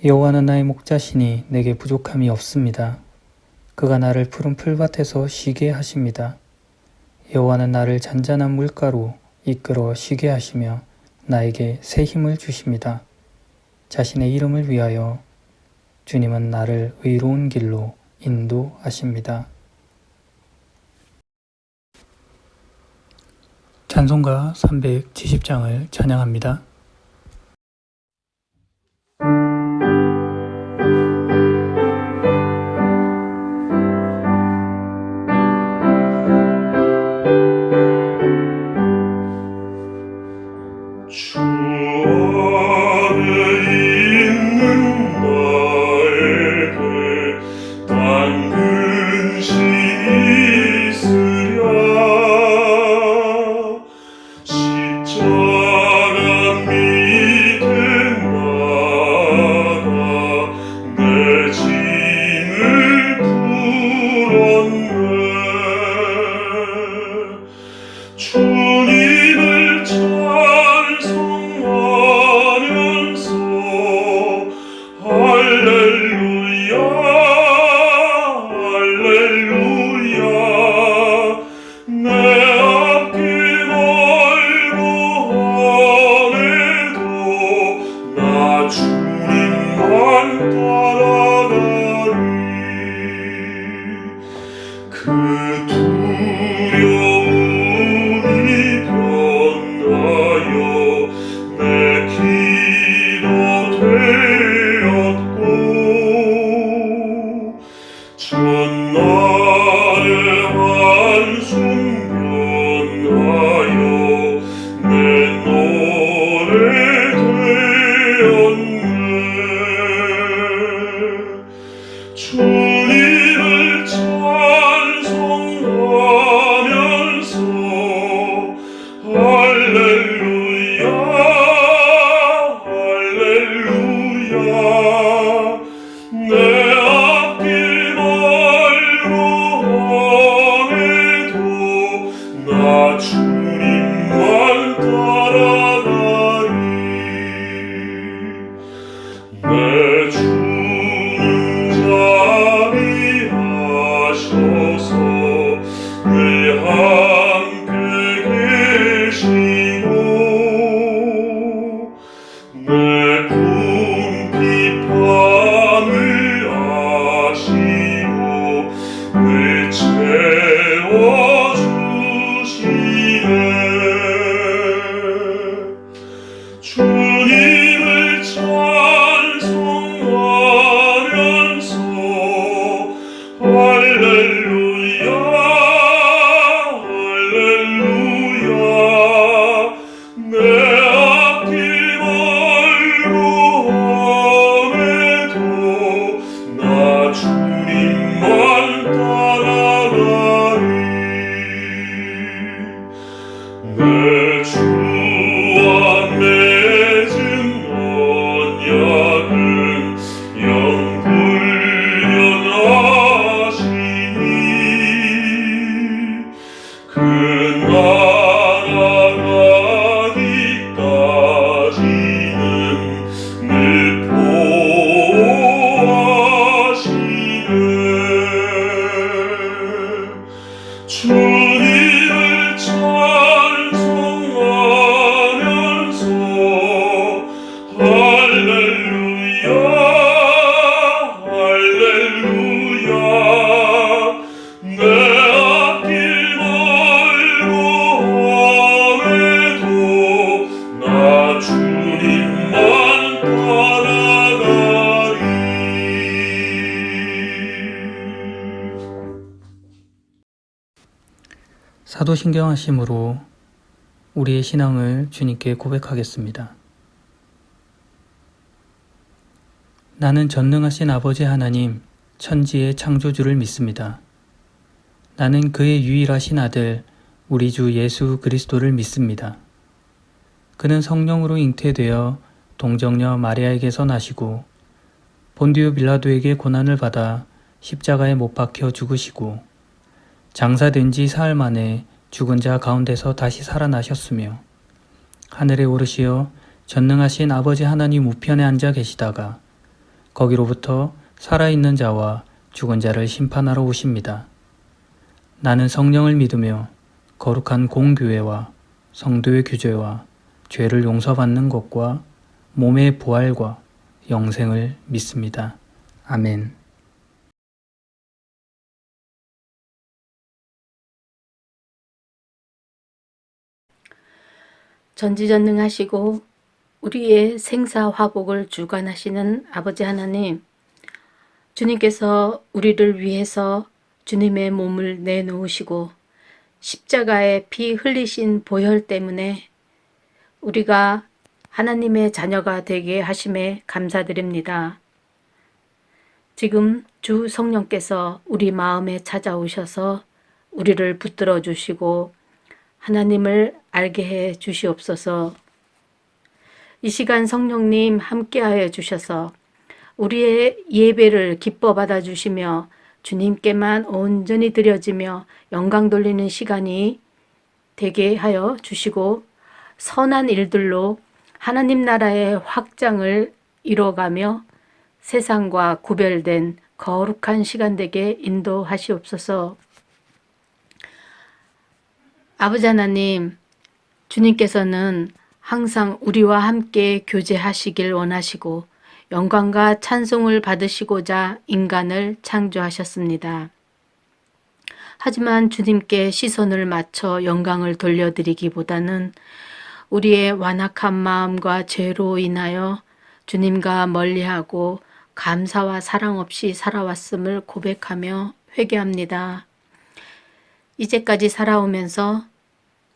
여호와는 나의 목자시니 내게 부족함이 없습니다. 그가 나를 푸른 풀밭에서 쉬게 하십니다. 여호와는 나를 잔잔한 물가로 이끌어 쉬게 하시며 나에게 새 힘을 주십니다. 자신의 이름을 위하여 주님은 나를 의로운 길로 인도하십니다. 찬송가 370장을 찬양합니다. 주 안에 있는 나에게 단 근심이 있으랴. 십자가 밑에 나가 내 짐을 풀었네. 주님을 찬송하면서 할렐루야 할렐루야. 내 앞길 멀고 험해도 나 주님만 따라가리. 그 두려움이 변하여 내 기도 되었고, 전날의 한숨 변하여 내 노래 되었네. 주님을 찬송하면서 할렐루야 할렐루야. 내 앞길 멀고 험해도 나 주님만 따라가리. 내 주는 자비하셔서 늘 함께 계시고 내 궁핍함을 아시고 늘 채워주시네. 주님을 찬송하면서 할렐루야 할렐루야. 내 앞길 멀고 험해도 나 주님만 따라가리. 내 주와 맺은 언약은 영불변하시니 그 나아가기까지는 늘 보호하시네. 주님을 찬송하면서 할렐루야 할렐루야. 내 앞길 멀고 험해도 나 주님만 따라가리. 사도신경하심으로 우리의 신앙을 주님께 고백하겠습니다. 나는 전능하신 아버지 하나님, 천지의 창조주를 믿습니다. 나는 그의 유일하신 아들, 우리 주 예수 그리스도를 믿습니다. 그는 성령으로 잉태되어 동정녀 마리아에게서 나시고 본디오 빌라도에게 고난을 받아 십자가에 못 박혀 죽으시고 장사된 지 사흘 만에 죽은 자 가운데서 다시 살아나셨으며 하늘에 오르시어 전능하신 아버지 하나님 우편에 앉아 계시다가 거기로부터 살아있는 자와 죽은 자를 심판하러 오십니다. 나는 성령을 믿으며 거룩한 공교회와 성도의 규제와 죄를 용서받는 것과 몸의 부활과 영생을 믿습니다. 아멘. 전지전능하시고 우리의 생사화복을 주관하시는 아버지 하나님, 주님께서 우리를 위해서 주님의 몸을 내놓으시고 십자가에 피 흘리신 보혈 때문에 우리가 하나님의 자녀가 되게 하심에 감사드립니다. 지금 주 성령께서 우리 마음에 찾아오셔서 우리를 붙들어 주시고 하나님을 알게 해 주시옵소서. 이 시간 성령님 함께하여 주셔서 우리의 예배를 기뻐 받아 주시며 주님께만 온전히 드려지며 영광 돌리는 시간이 되게 하여 주시고 선한 일들로 하나님 나라의 확장을 이뤄가며 세상과 구별된 거룩한 시간 되게 인도하시옵소서. 아버지 하나님, 주님께서는 항상 우리와 함께 교제하시길 원하시고 영광과 찬송을 받으시고자 인간을 창조하셨습니다. 하지만 주님께 시선을 맞춰 영광을 돌려드리기보다는 우리의 완악한 마음과 죄로 인하여 주님과 멀리하고 감사와 사랑 없이 살아왔음을 고백하며 회개합니다. 이제까지 살아오면서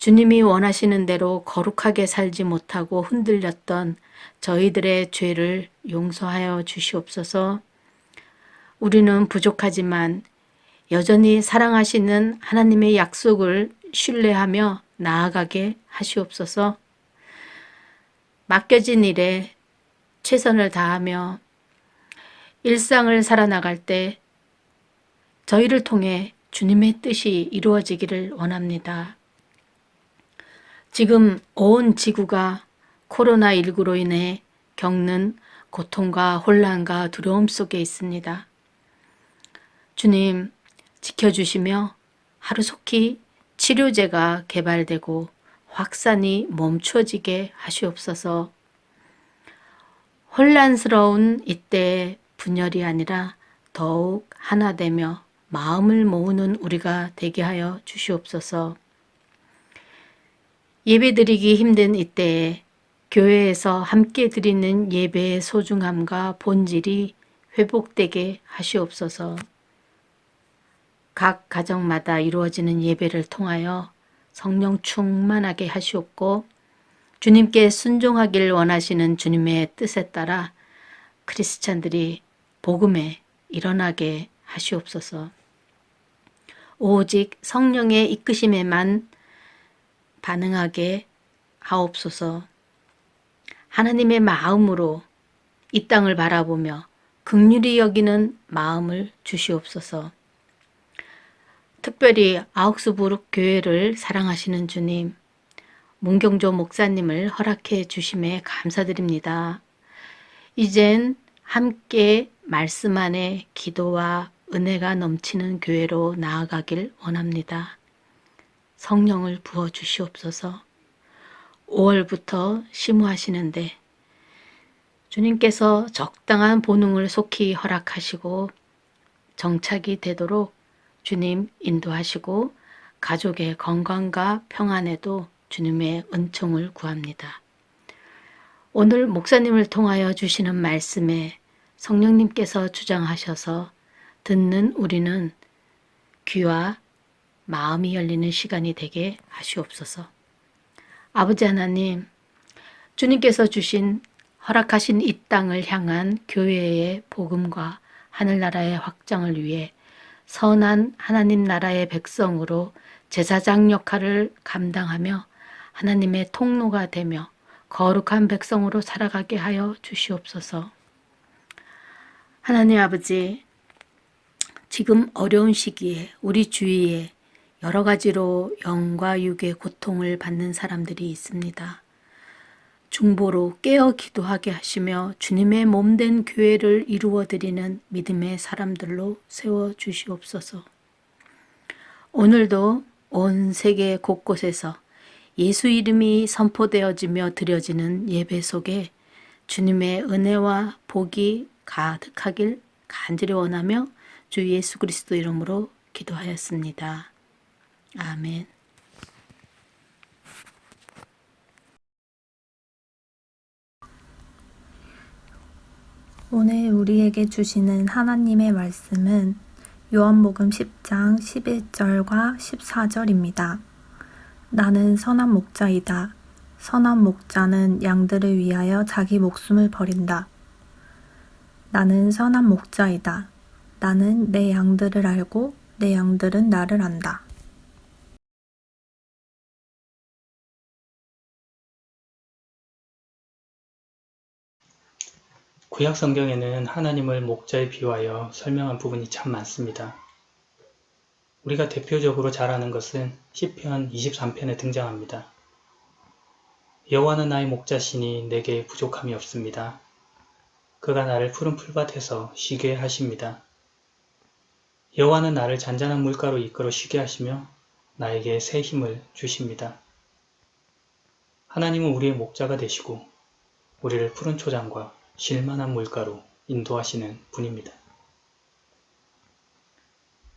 주님이 원하시는 대로 거룩하게 살지 못하고 흔들렸던 저희들의 죄를 용서하여 주시옵소서. 우리는 부족하지만 여전히 사랑하시는 하나님의 약속을 신뢰하며 나아가게 하시옵소서. 맡겨진 일에 최선을 다하며 일상을 살아나갈 때 저희를 통해 주님의 뜻이 이루어지기를 원합니다. 지금 온 지구가 코로나19로 인해 겪는 고통과 혼란과 두려움 속에 있습니다. 주님 지켜주시며 하루속히 치료제가 개발되고 확산이 멈춰지게 하시옵소서. 혼란스러운 이때의 분열이 아니라 더욱 하나 되며 마음을 모으는 우리가 되게 하여 주시옵소서. 예배드리기 힘든 이때에 교회에서 함께 드리는 예배의 소중함과 본질이 회복되게 하시옵소서. 각 가정마다 이루어지는 예배를 통하여 성령 충만하게 하시옵고 주님께 순종하길 원하시는 주님의 뜻에 따라 크리스찬들이 복음에 일어나게 하시옵소서. 오직 성령의 이끄심에만 반응하게 하옵소서. 하나님의 마음으로 이 땅을 바라보며 긍휼히 여기는 마음을 주시옵소서. 특별히 아욱스부르크 교회를 사랑하시는 주님, 문경조 목사님을 허락해 주심에 감사드립니다. 이젠 함께 말씀 안에 기도와 은혜가 넘치는 교회로 나아가길 원합니다. 성령을 부어 주시옵소서. 5월부터 심우하시는데 주님께서 적당한 보능을 속히 허락하시고 정착이 되도록 주님 인도하시고 가족의 건강과 평안에도 주님의 은총을 구합니다. 오늘 목사님을 통하여 주시는 말씀에 성령님께서 주장하셔서 듣는 우리는 귀와 마음이 열리는 시간이 되게 하시옵소서. 아버지 하나님, 주님께서 주신 허락하신 이 땅을 향한 교회의 복음과 하늘나라의 확장을 위해 선한 하나님 나라의 백성으로 제사장 역할을 감당하며 하나님의 통로가 되며 거룩한 백성으로 살아가게 하여 주시옵소서. 하나님 아버지, 지금 어려운 시기에 우리 주위에 여러 가지로 영과 육의 고통을 받는 사람들이 있습니다. 중보로 깨어 기도하게 하시며 주님의 몸된 교회를 이루어 드리는 믿음의 사람들로 세워 주시옵소서. 오늘도 온 세계 곳곳에서 예수 이름이 선포되어지며 드려지는 예배 속에 주님의 은혜와 복이 가득하길 간절히 원하며 주 예수 그리스도 이름으로 기도하였습니다. 아멘. 오늘 우리에게 주시는 하나님의 말씀은 요한복음 10장 11절과 14절입니다. 나는 선한 목자이다. 선한 목자는 양들을 위하여 자기 목숨을 버린다. 나는 선한 목자이다. 나는 내 양들을 알고 내 양들은 나를 안다. 구약 성경에는 하나님을 목자에 비유하여 설명한 부분이 참 많습니다. 우리가 대표적으로 잘 아는 것은 시편 23편에 등장합니다. 여호와는 나의 목자시니 내게 부족함이 없습니다. 그가 나를 푸른 풀밭에서 쉬게 하십니다. 여호와는 나를 잔잔한 물가로 이끌어 쉬게 하시며 나에게 새 힘을 주십니다. 하나님은 우리의 목자가 되시고 우리를 푸른 초장과 쉴만한 물가로 인도하시는 분입니다.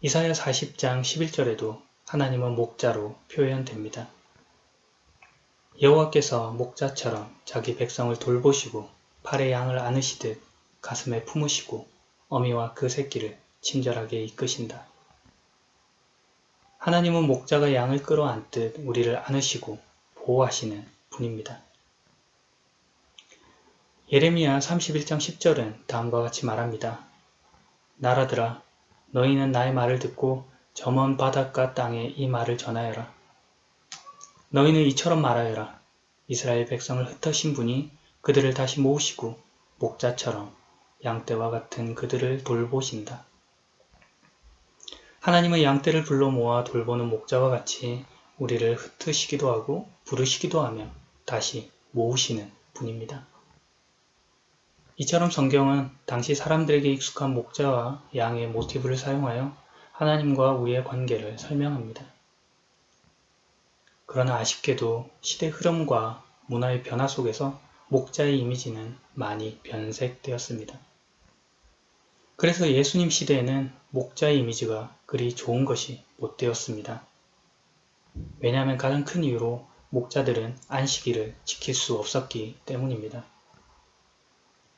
이사야 40장 11절에도 하나님은 목자로 표현됩니다. 여호와께서 목자처럼 자기 백성을 돌보시고 팔에 양을 안으시듯 가슴에 품으시고 어미와 그 새끼를 친절하게 이끄신다. 하나님은 목자가 양을 끌어안듯 우리를 안으시고 보호하시는 분입니다. 예레미야 31장 10절은 다음과 같이 말합니다. 나라들아, 너희는 나의 말을 듣고 저 먼 바닷가 땅에 이 말을 전하여라. 너희는 이처럼 말하여라. 이스라엘 백성을 흩으신 분이 그들을 다시 모으시고 목자처럼 양떼와 같은 그들을 돌보신다. 하나님은 양떼를 불러 모아 돌보는 목자와 같이 우리를 흩으시기도 하고 부르시기도 하며 다시 모으시는 분입니다. 이처럼 성경은 당시 사람들에게 익숙한 목자와 양의 모티브를 사용하여 하나님과 우리의 관계를 설명합니다. 그러나 아쉽게도 시대 흐름과 문화의 변화 속에서 목자의 이미지는 많이 변색되었습니다. 그래서 예수님 시대에는 목자의 이미지가 그리 좋은 것이 못 되었습니다. 왜냐하면 가장 큰 이유로 목자들은 안식일을 지킬 수 없었기 때문입니다.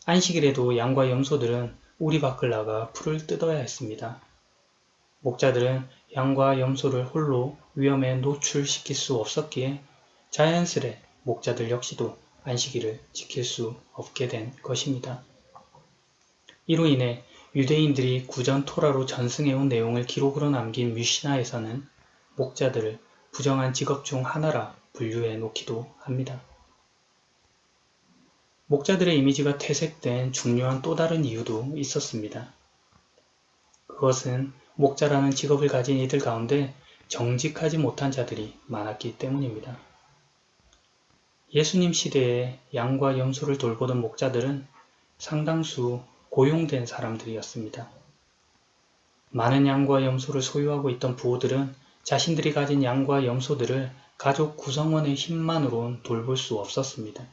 안식일에도 양과 염소들은 우리 밖을 나가 풀을 뜯어야 했습니다. 목자들은 양과 염소를 홀로 위험에 노출시킬 수 없었기에 자연스레 목자들 역시도 안식일을 지킬 수 없게 된 것입니다. 이로 인해 유대인들이 구전 토라로 전승해온 내용을 기록으로 남긴 미시나에서는 목자들을 부정한 직업 중 하나라 분류해 놓기도 합니다. 목자들의 이미지가 퇴색된 중요한 또 다른 이유도 있었습니다. 그것은 목자라는 직업을 가진 이들 가운데 정직하지 못한 자들이 많았기 때문입니다. 예수님 시대에 양과 염소를 돌보던 목자들은 상당수 고용된 사람들이었습니다. 많은 양과 염소를 소유하고 있던 부호들은 자신들이 가진 양과 염소들을 가족 구성원의 힘만으론 돌볼 수 없었습니다.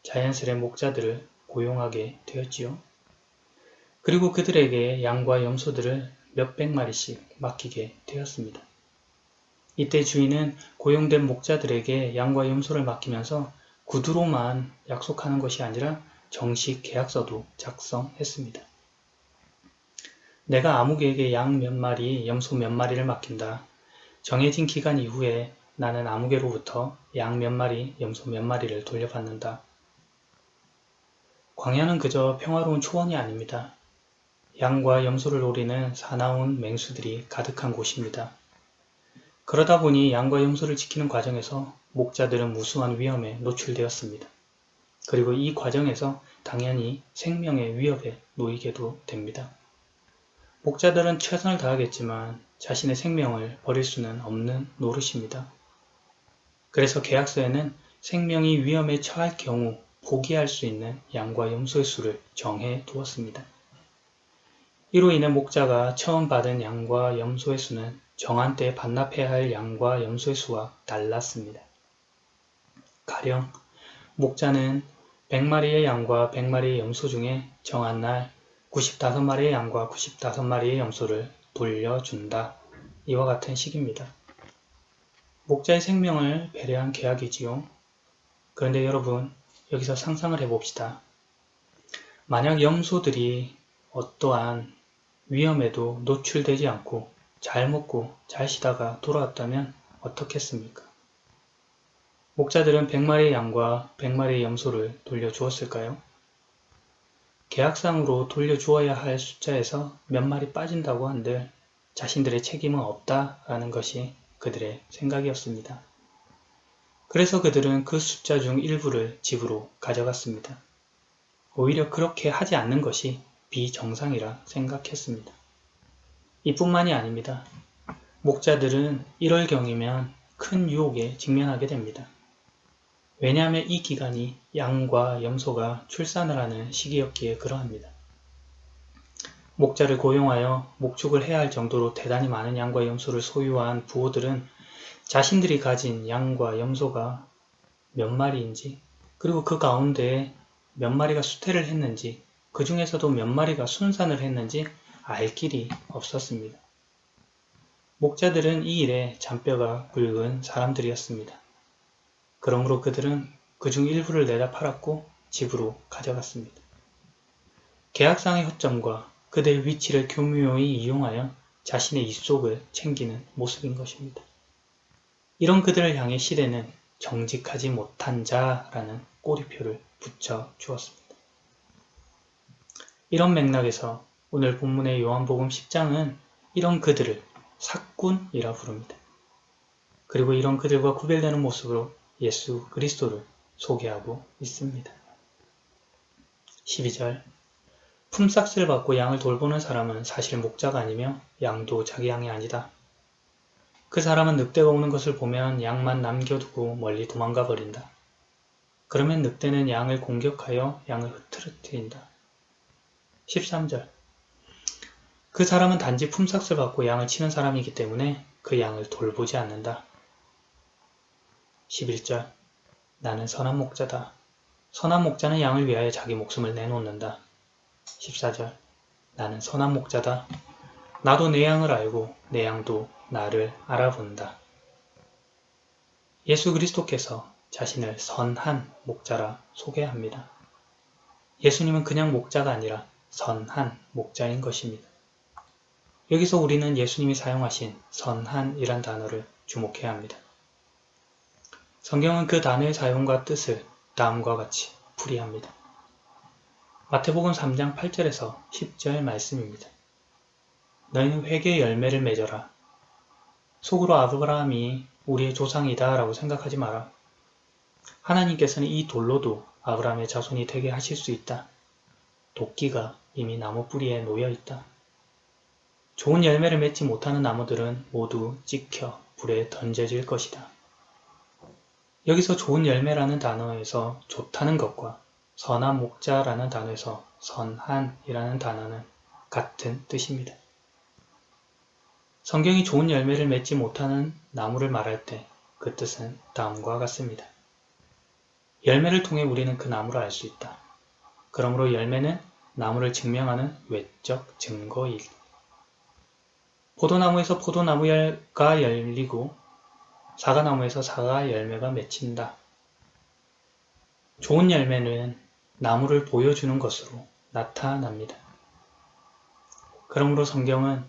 자연스레 목자들을 고용하게 되었지요. 그리고 그들에게 양과 염소들을 몇백 마리씩 맡기게 되었습니다. 이때 주인은 고용된 목자들에게 양과 염소를 맡기면서 구두로만 약속하는 것이 아니라 정식 계약서도 작성했습니다. 내가 아무개에게 양 몇 마리, 염소 몇 마리를 맡긴다. 정해진 기간 이후에 나는 아무개로부터 양 몇 마리, 염소 몇 마리를 돌려받는다. 광야는 그저 평화로운 초원이 아닙니다. 양과 염소를 노리는 사나운 맹수들이 가득한 곳입니다. 그러다 보니 양과 염소를 지키는 과정에서 목자들은 무수한 위험에 노출되었습니다. 그리고 이 과정에서 당연히 생명의 위협에 놓이게도 됩니다. 목자들은 최선을 다하겠지만 자신의 생명을 버릴 수는 없는 노릇입니다. 그래서 계약서에는 생명이 위험에 처할 경우 포기할 수 있는 양과 염소의 수를 정해 두었습니다. 이로 인해 목자가 처음 받은 양과 염소의 수는 정한 때에 반납해야 할 양과 염소의 수와 달랐습니다. 가령 목자는 100마리의 양과 100마리의 염소 중에 정한 날 95마리의 양과 95마리의 염소를 돌려준다. 이와 같은 식입니다. 목자의 생명을 배려한 계약이지요. 그런데 여러분, 여기서 상상을 해봅시다. 만약 염소들이 어떠한 위험에도 노출되지 않고 잘 먹고 잘 쉬다가 돌아왔다면 어떻겠습니까? 목자들은 100마리의 양과 100마리의 염소를 돌려주었을까요? 계약상으로 돌려주어야 할 숫자에서 몇 마리 빠진다고 한들 자신들의 책임은 없다라는 것이 그들의 생각이었습니다. 그래서 그들은 그 숫자 중 일부를 집으로 가져갔습니다. 오히려 그렇게 하지 않는 것이 비정상이라 생각했습니다. 이뿐만이 아닙니다. 목자들은 1월경이면 큰 유혹에 직면하게 됩니다. 왜냐하면 이 기간이 양과 염소가 출산을 하는 시기였기에 그러합니다. 목자를 고용하여 목축을 해야 할 정도로 대단히 많은 양과 염소를 소유한 부호들은 자신들이 가진 양과 염소가 몇 마리인지, 그리고 그 가운데 몇 마리가 수태를 했는지, 그 중에서도 몇 마리가 순산을 했는지 알 길이 없었습니다. 목자들은 이 일에 잔뼈가 굵은 사람들이었습니다. 그러므로 그들은 그중 일부를 내다 팔았고 집으로 가져갔습니다. 계약상의 허점과 그들의 위치를 교묘히 이용하여 자신의 입속을 챙기는 모습인 것입니다. 이런 그들을 향해 시대는 정직하지 못한 자라는 꼬리표를 붙여 주었습니다. 이런 맥락에서 오늘 본문의 요한복음 10장은 이런 그들을 삭군이라 부릅니다. 그리고 이런 그들과 구별되는 모습으로 예수 그리스도를 소개하고 있습니다. 12절 품삯을 받고 양을 돌보는 사람은 사실 목자가 아니며 양도 자기 양이 아니다. 그 사람은 늑대가 오는 것을 보면 양만 남겨두고 멀리 도망가 버린다. 그러면 늑대는 양을 공격하여 양을 흐트러뜨린다. 13절 그 사람은 단지 품삯을 받고 양을 치는 사람이기 때문에 그 양을 돌보지 않는다. 11절 나는 선한 목자다. 선한 목자는 양을 위하여 자기 목숨을 내놓는다. 14절 나는 선한 목자다. 나도 내 양을 알고 내 양도 나를 알아본다. 예수 그리스도께서 자신을 선한 목자라 소개합니다. 예수님은 그냥 목자가 아니라 선한 목자인 것입니다. 여기서 우리는 예수님이 사용하신 선한이란 단어를 주목해야 합니다. 성경은 그 단어의 사용과 뜻을 다음과 같이 풀이합니다. 마태복음 3장 8절에서 10절 말씀입니다. 너희는 회개의 열매를 맺어라. 속으로 아브라함이 우리의 조상이다 라고 생각하지 마라. 하나님께서는 이 돌로도 아브라함의 자손이 되게 하실 수 있다. 도끼가 이미 나무 뿌리에 놓여 있다. 좋은 열매를 맺지 못하는 나무들은 모두 찍혀 불에 던져질 것이다. 여기서 좋은 열매라는 단어에서 좋다는 것과 선한 목자라는 단어에서 선한이라는 단어는 같은 뜻입니다. 성경이 좋은 열매를 맺지 못하는 나무를 말할 때 그 뜻은 다음과 같습니다. 열매를 통해 우리는 그 나무를 알 수 있다. 그러므로 열매는 나무를 증명하는 외적 증거일. 포도나무에서 포도나무가 열리고 사과나무에서 사과 열매가 맺힌다. 좋은 열매는 나무를 보여주는 것으로 나타납니다. 그러므로 성경은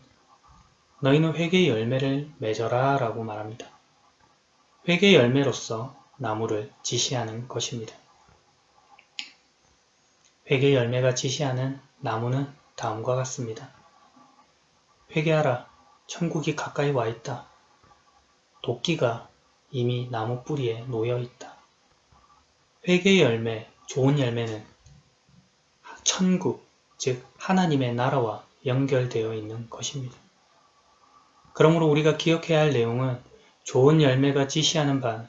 너희는 회개의 열매를 맺어라 라고 말합니다. 회개의 열매로서 나무를 지시하는 것입니다. 회개의 열매가 지시하는 나무는 다음과 같습니다. 회개하라, 천국이 가까이 와 있다. 도끼가 이미 나무 뿌리에 놓여 있다. 회개의 열매, 좋은 열매는 천국, 즉 하나님의 나라와 연결되어 있는 것입니다. 그러므로 우리가 기억해야 할 내용은 좋은 열매가 지시하는 바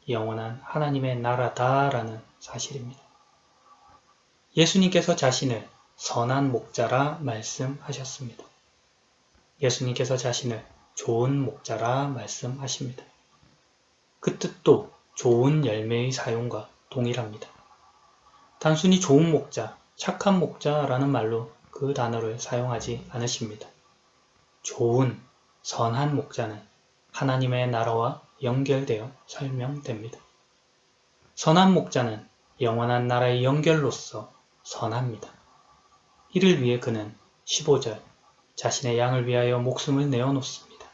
영원한 하나님의 나라다라는 사실입니다. 예수님께서 자신을 선한 목자라 말씀하셨습니다. 예수님께서 자신을 좋은 목자라 말씀하십니다. 그 뜻도 좋은 열매의 사용과 동일합니다. 단순히 좋은 목자, 착한 목자라는 말로 그 단어를 사용하지 않으십니다. 좋은, 선한 목자는 하나님의 나라와 연결되어 설명됩니다. 선한 목자는 영원한 나라의 연결로서 선합니다. 이를 위해 그는 15절 자신의 양을 위하여 목숨을 내어놓습니다.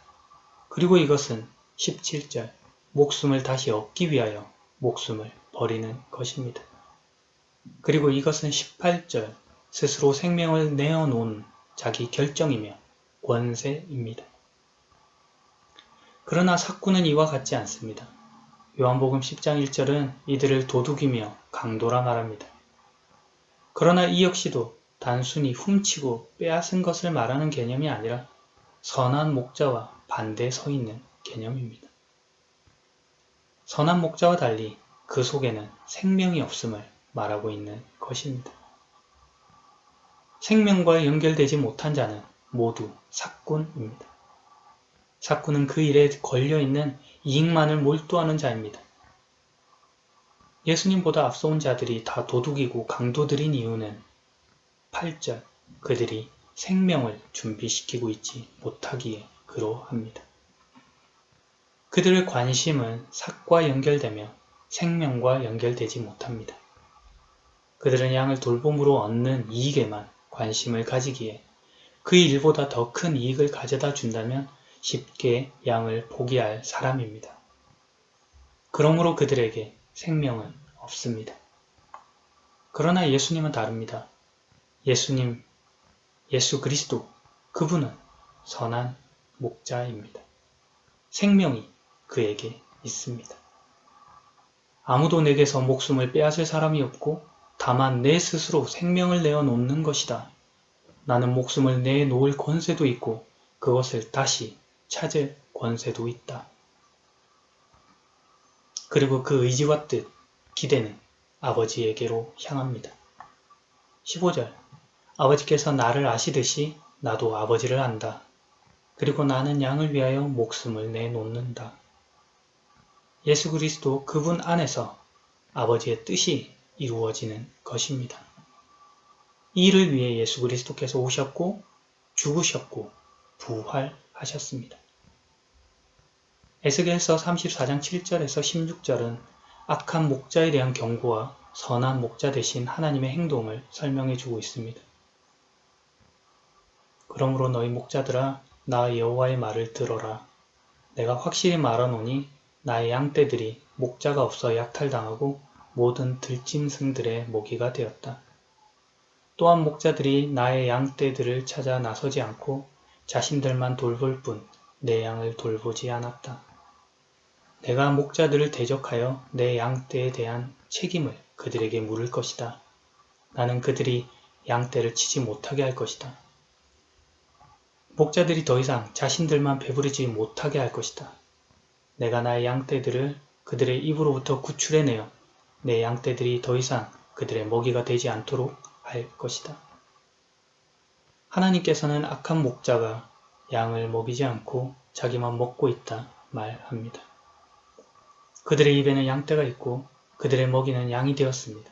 그리고 이것은 17절 목숨을 다시 얻기 위하여 목숨을 버리는 것입니다. 그리고 이것은 18절 스스로 생명을 내어놓은 자기 결정이며 권세입니다. 그러나 삭구는 이와 같지 않습니다. 요한복음 10장 1절은 이들을 도둑이며 강도라 말합니다. 그러나 이 역시도 단순히 훔치고 빼앗은 것을 말하는 개념이 아니라 선한 목자와 반대에 서 있는 개념입니다. 선한 목자와 달리 그 속에는 생명이 없음을 말하고 있는 것입니다. 생명과 연결되지 못한 자는 모두 삭군입니다. 삭군은 그 일에 걸려있는 이익만을 몰두하는 자입니다. 예수님보다 앞서온 자들이 다 도둑이고 강도들인 이유는 8절 그들이 생명을 준비시키고 있지 못하기에 그러합니다. 그들의 관심은 삭과 연결되며 생명과 연결되지 못합니다. 그들은 양을 돌봄으로 얻는 이익에만 관심을 가지기에 그 일보다 더 큰 이익을 가져다 준다면 쉽게 양을 포기할 사람입니다. 그러므로 그들에게 생명은 없습니다. 그러나 예수님은 다릅니다. 예수 그리스도, 그분은 선한 목자입니다. 생명이 그에게 있습니다. 아무도 내게서 목숨을 빼앗을 사람이 없고 다만 내 스스로 생명을 내어놓는 것이다. 나는 목숨을 내놓을 권세도 있고 그것을 다시 찾을 권세도 있다. 그리고 그 의지와 뜻, 기대는 아버지에게로 향합니다. 15절 아버지께서 나를 아시듯이 나도 아버지를 안다. 그리고 나는 양을 위하여 목숨을 내놓는다. 예수 그리스도 그분 안에서 아버지의 뜻이 이루어지는 것입니다. 이 일을 위해 예수 그리스도께서 오셨고 죽으셨고 부활하셨습니다. 에스겔서 34장 7절에서 16절은 악한 목자에 대한 경고와 선한 목자 대신 하나님의 행동을 설명해 주고 있습니다. 그러므로 너희 목자들아 나 여호와의 말을 들어라. 내가 확실히 말하노니 나의 양떼들이 목자가 없어 약탈당하고 모든 들짐승들의 먹이가 되었다. 또한 목자들이 나의 양떼들을 찾아 나서지 않고 자신들만 돌볼 뿐 내 양을 돌보지 않았다. 내가 목자들을 대적하여 내 양떼에 대한 책임을 그들에게 물을 것이다. 나는 그들이 양떼를 치지 못하게 할 것이다. 목자들이 더 이상 자신들만 배부르지 못하게 할 것이다. 내가 나의 양떼들을 그들의 입으로부터 구출해내어 내 양떼들이 더 이상 그들의 먹이가 되지 않도록 할 것이다. 하나님께서는 악한 목자가 양을 먹이지 않고 자기만 먹고 있다 말합니다. 그들의 입에는 양떼가 있고 그들의 먹이는 양이 되었습니다.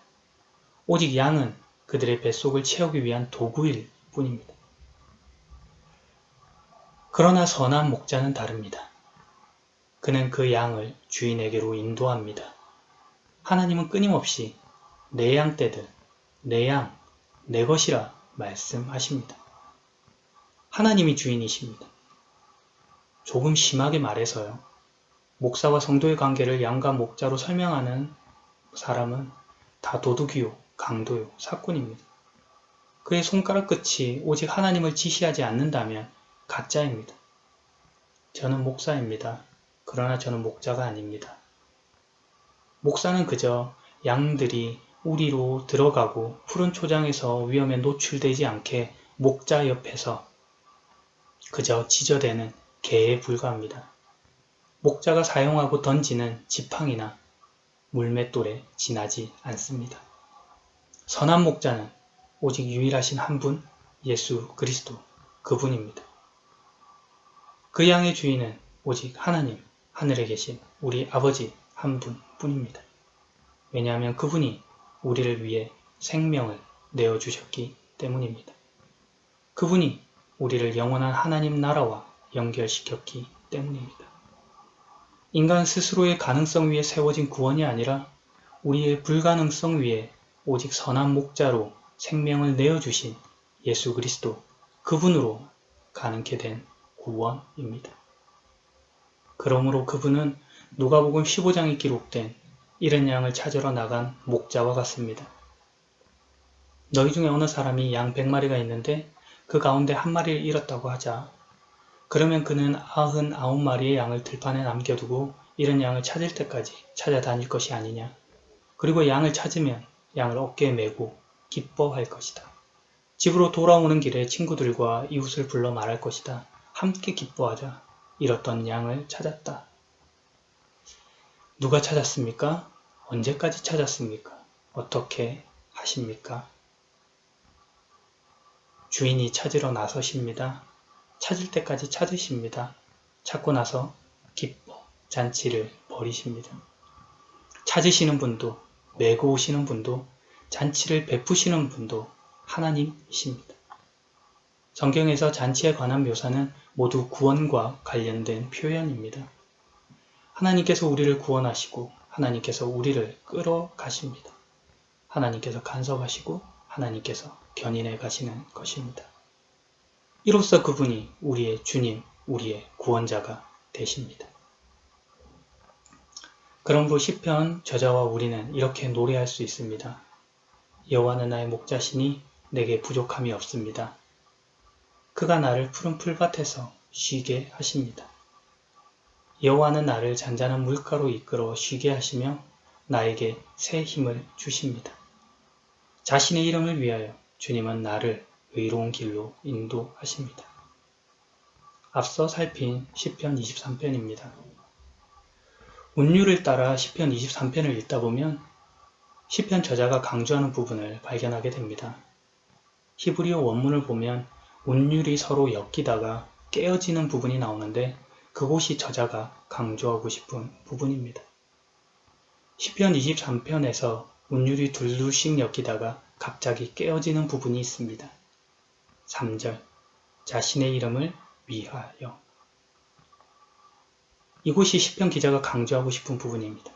오직 양은 그들의 뱃속을 채우기 위한 도구일 뿐입니다. 그러나 선한 목자는 다릅니다. 그는 그 양을 주인에게로 인도합니다. 하나님은 끊임없이 내 양떼들, 내 양, 내 것이라 말씀하십니다. 하나님이 주인이십니다. 조금 심하게 말해서요. 목사와 성도의 관계를 양과 목자로 설명하는 사람은 다 도둑이요, 강도요, 삭군입니다. 그의 손가락 끝이 오직 하나님을 지시하지 않는다면 가짜입니다. 저는 목사입니다. 그러나 저는 목자가 아닙니다. 목사는 그저 양들이 우리로 들어가고 푸른 초장에서 위험에 노출되지 않게 목자 옆에서 그저 지저대는 개에 불과합니다. 목자가 사용하고 던지는 지팡이나 물맷돌에 지나지 않습니다. 선한 목자는 오직 유일하신 한 분, 예수 그리스도 그분입니다. 그 양의 주인은 오직 하나님, 하늘에 계신 우리 아버지 한 분뿐입니다. 왜냐하면 그분이 우리를 위해 생명을 내어주셨기 때문입니다. 그분이 우리를 영원한 하나님 나라와 연결시켰기 때문입니다. 인간 스스로의 가능성 위에 세워진 구원이 아니라 우리의 불가능성 위에 오직 선한 목자로 생명을 내어주신 예수 그리스도 그분으로 가능케 된 구원입니다. 그러므로 그분은 누가복음 15장에 기록된 잃은 양을 찾으러 나간 목자와 같습니다. 너희 중에 어느 사람이 양 100마리가 있는데 그 가운데 한 마리를 잃었다고 하자. 그러면 그는 99마리의 양을 들판에 남겨두고 잃은 양을 찾을 때까지 찾아다닐 것이 아니냐. 그리고 양을 찾으면 양을 어깨에 메고 기뻐할 것이다. 집으로 돌아오는 길에 친구들과 이웃을 불러 말할 것이다. 함께 기뻐하자. 잃었던 양을 찾았다. 누가 찾았습니까? 언제까지 찾았습니까? 어떻게 하십니까? 주인이 찾으러 나서십니다. 찾을 때까지 찾으십니다. 찾고 나서 기뻐 잔치를 벌이십니다. 찾으시는 분도 메고 오시는 분도 잔치를 베푸시는 분도 하나님이십니다. 성경에서 잔치에 관한 묘사는 모두 구원과 관련된 표현입니다. 하나님께서 우리를 구원하시고 하나님께서 우리를 끌어가십니다. 하나님께서 간섭하시고 하나님께서 견인해 가시는 것입니다. 이로써 그분이 우리의 주님, 우리의 구원자가 되십니다. 그러므로 시편 저자와 우리는 이렇게 노래할 수 있습니다. 여호와는 나의 목자시니 내게 부족함이 없습니다. 그가 나를 푸른 풀밭에서 쉬게 하십니다. 여호와는 나를 잔잔한 물가로 이끌어 쉬게 하시며 나에게 새 힘을 주십니다. 자신의 이름을 위하여 주님은 나를 의로운 길로 인도하십니다. 앞서 살핀 시편 23편입니다. 운율을 따라 시편 23편을 읽다 보면 시편 저자가 강조하는 부분을 발견하게 됩니다. 히브리어 원문을 보면 운율이 서로 엮이다가 깨어지는 부분이 나오는데 그곳이 저자가 강조하고 싶은 부분입니다. 시편 23편에서 운율이 둘둘씩 엮이다가 갑자기 깨어지는 부분이 있습니다. 3절 자신의 이름을 위하여 이곳이 시편 기자가 강조하고 싶은 부분입니다.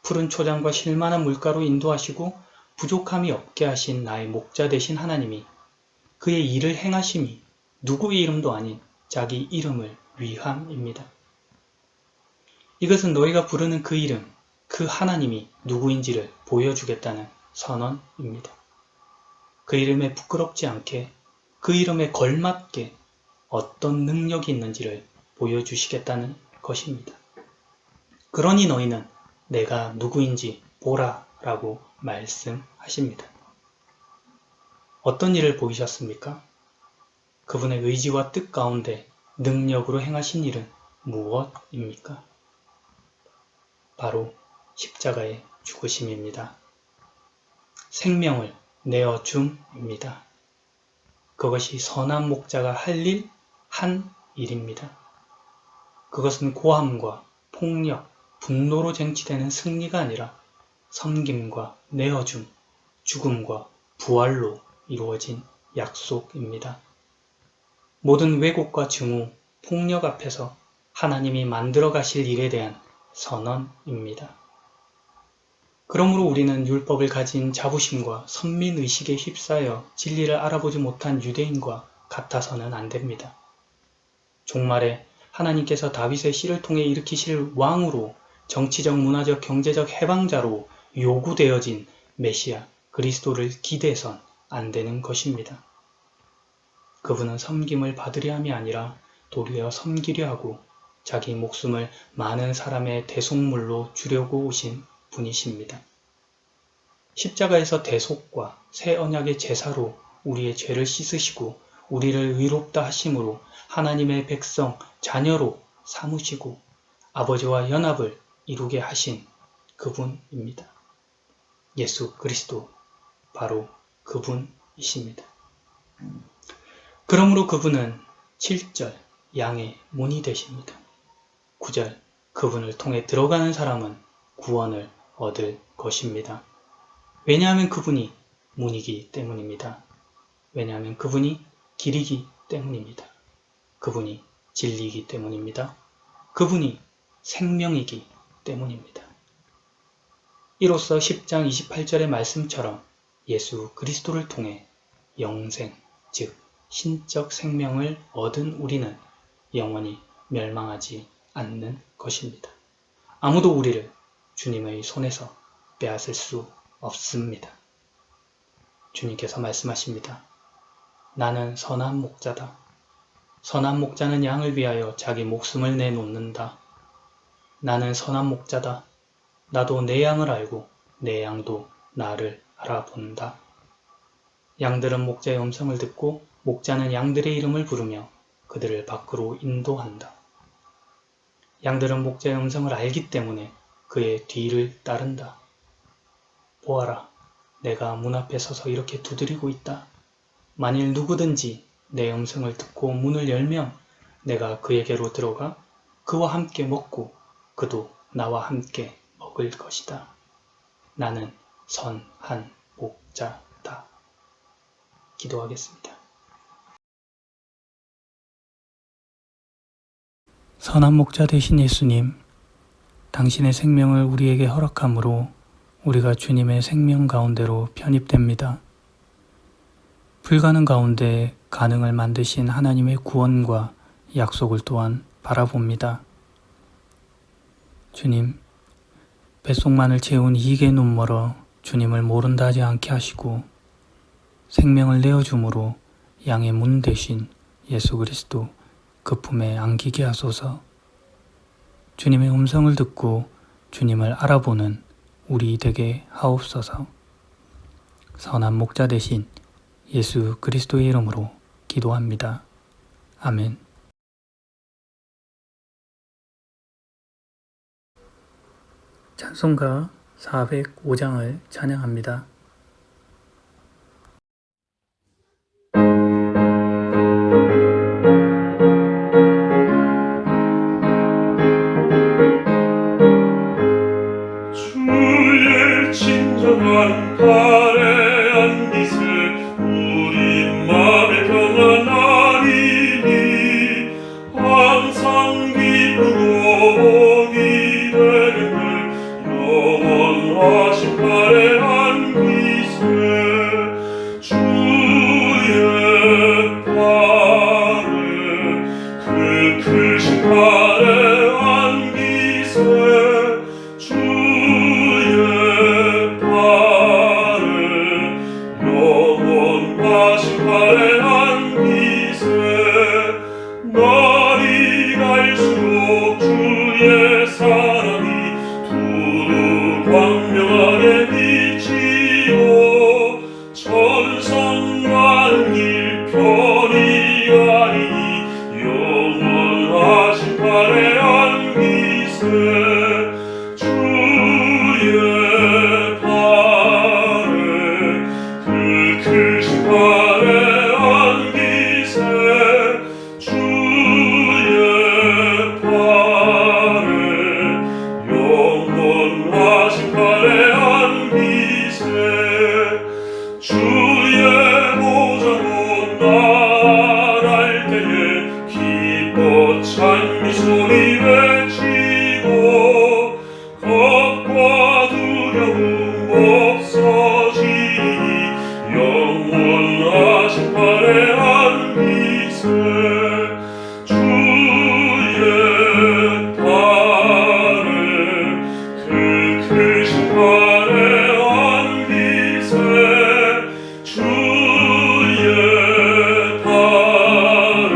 푸른 초장과 쉴만한 물가로 인도하시고 부족함이 없게 하신 나의 목자 되신 하나님이 그의 일을 행하심이 누구의 이름도 아닌 자기 이름을 위함입니다. 이것은 너희가 부르는 그 이름, 그 하나님이 누구인지를 보여주겠다는 선언입니다. 그 이름에 부끄럽지 않게, 그 이름에 걸맞게 어떤 능력이 있는지를 보여주시겠다는 것입니다. 그러니 너희는 내가 누구인지 보라 라고 말씀하십니다. 어떤 일을 보이셨습니까? 그분의 의지와 뜻 가운데 능력으로 행하신 일은 무엇입니까? 바로 십자가의 죽으심입니다. 생명을 내어줌입니다. 그것이 선한 목자가 할 일, 한 일입니다. 그것은 고함과 폭력, 분노로 쟁취되는 승리가 아니라 섬김과 내어줌, 죽음과 부활로 이루어진 약속입니다. 모든 왜곡과 증오, 폭력 앞에서 하나님이 만들어 가실 일에 대한 선언입니다. 그러므로 우리는 율법을 가진 자부심과 선민의식에 휩싸여 진리를 알아보지 못한 유대인과 같아서는 안 됩니다. 종말에 하나님께서 다윗의 씨를 통해 일으키실 왕으로 정치적, 문화적, 경제적 해방자로 요구되어진 메시아 그리스도를 기대선 안 되는 것입니다. 그분은 섬김을 받으려 함이 아니라 도리어 섬기려 하고 자기 목숨을 많은 사람의 대속물로 주려고 오신 분이십니다. 십자가에서 대속과 새 언약의 제사로 우리의 죄를 씻으시고 우리를 의롭다 하심으로 하나님의 백성, 자녀로 삼으시고 아버지와 연합을 이루게 하신 그분입니다. 예수 그리스도, 바로 그분이십니다. 그러므로 그분은 7절 양의 문이 되십니다. 9절 그분을 통해 들어가는 사람은 구원을 얻을 것입니다. 왜냐하면 그분이 문이기 때문입니다. 왜냐하면 그분이 길이기 때문입니다. 그분이 진리이기 때문입니다. 그분이 생명이기 때문입니다. 이로써 10장 28절의 말씀처럼 예수 그리스도를 통해 영생, 즉 신적 생명을 얻은 우리는 영원히 멸망하지 않는 것입니다. 아무도 우리를 주님의 손에서 빼앗을 수 없습니다. 주님께서 말씀하십니다. 나는 선한 목자다. 선한 목자는 양을 위하여 자기 목숨을 내놓는다. 나는 선한 목자다. 나도 내 양을 알고 내 양도 나를 알아본다. 양들은 목자의 음성을 듣고 목자는 양들의 이름을 부르며 그들을 밖으로 인도한다. 양들은 목자의 음성을 알기 때문에 그의 뒤를 따른다. 보아라, 내가 문 앞에 서서 이렇게 두드리고 있다. 만일 누구든지 내 음성을 듣고 문을 열면 내가 그에게로 들어가 그와 함께 먹고 그도 나와 함께 먹을 것이다. 나는 선한 목자다. 기도하겠습니다. 선한 목자 되신 예수님, 당신의 생명을 우리에게 허락함으로 우리가 주님의 생명 가운데로 편입됩니다. 불가능 가운데 가능을 만드신 하나님의 구원과 약속을 또한 바라봅니다. 주님, 뱃속만을 채운 이익의 눈멀어 주님을 모른다 하지 않게 하시고 생명을 내어줌으로 양의 문 되신 예수 그리스도 그 품에 안기게 하소서. 주님의 음성을 듣고 주님을 알아보는 우리 되게 하옵소서. 선한 목자 되신 예수 그리스도의 이름으로 기도합니다. 아멘. 찬송가 405장을 찬양합니다. 주의 친절한 발에 안기세 우리 맘에 평안하리니 항상 기쁘고 기대는 영원하신 발에 안기세 주의 발에 그 크신 발에 안기세 주의 발에 영원하신 발에 안기세 날이 갈수록 주의 사랑이 두루 광명하게 비치고 천성만 길 편히 가리니 영원하신 발에 안기세 주의 발에 그 크신 발에 안기세 주의 발에 영원하신 발에 안기세 주의 보좌로 나아갈 때에 기뻐 찬미 소리 외치고 겁과 두려움 없어지니 영원하신 발에 안기세 주의 발에 그 크신 발에 안기세 주의 발에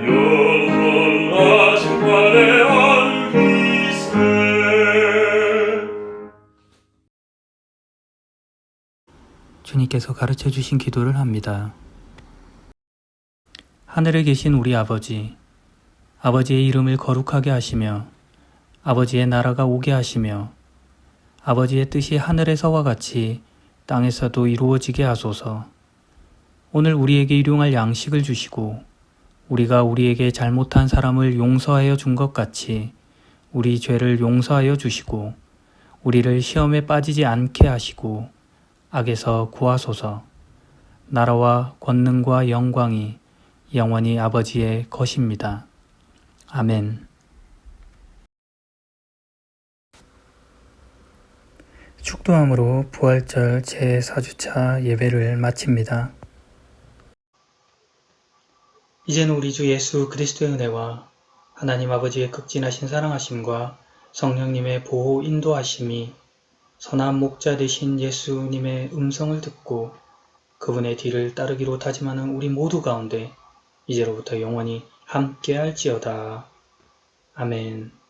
영원하신 발에 안기세 주님께서 가르쳐 주신 기도를 합니다. 하늘에 계신 우리 아버지, 아버지의 이름을 거룩하게 하시며 아버지의 나라가 오게 하시며 아버지의 뜻이 하늘에서와 같이 땅에서도 이루어지게 하소서. 오늘 우리에게 일용할 양식을 주시고 우리가 우리에게 잘못한 사람을 용서하여 준 것 같이 우리 죄를 용서하여 주시고 우리를 시험에 빠지지 않게 하시고 악에서 구하소서. 나라와 권능과 영광이 영원히 아버지의 것입니다. 아멘. 축도함으로 부활절 제4주차 예배를 마칩니다. 이제는 우리 주 예수 그리스도의 은혜와 하나님 아버지의 극진하신 사랑하심과 성령님의 보호 인도하심이 선한 목자 되신 예수님의 음성을 듣고 그분의 뒤를 따르기로 다짐하는 우리 모두 가운데 이제로부터 영원히 함께할지어다. 아멘.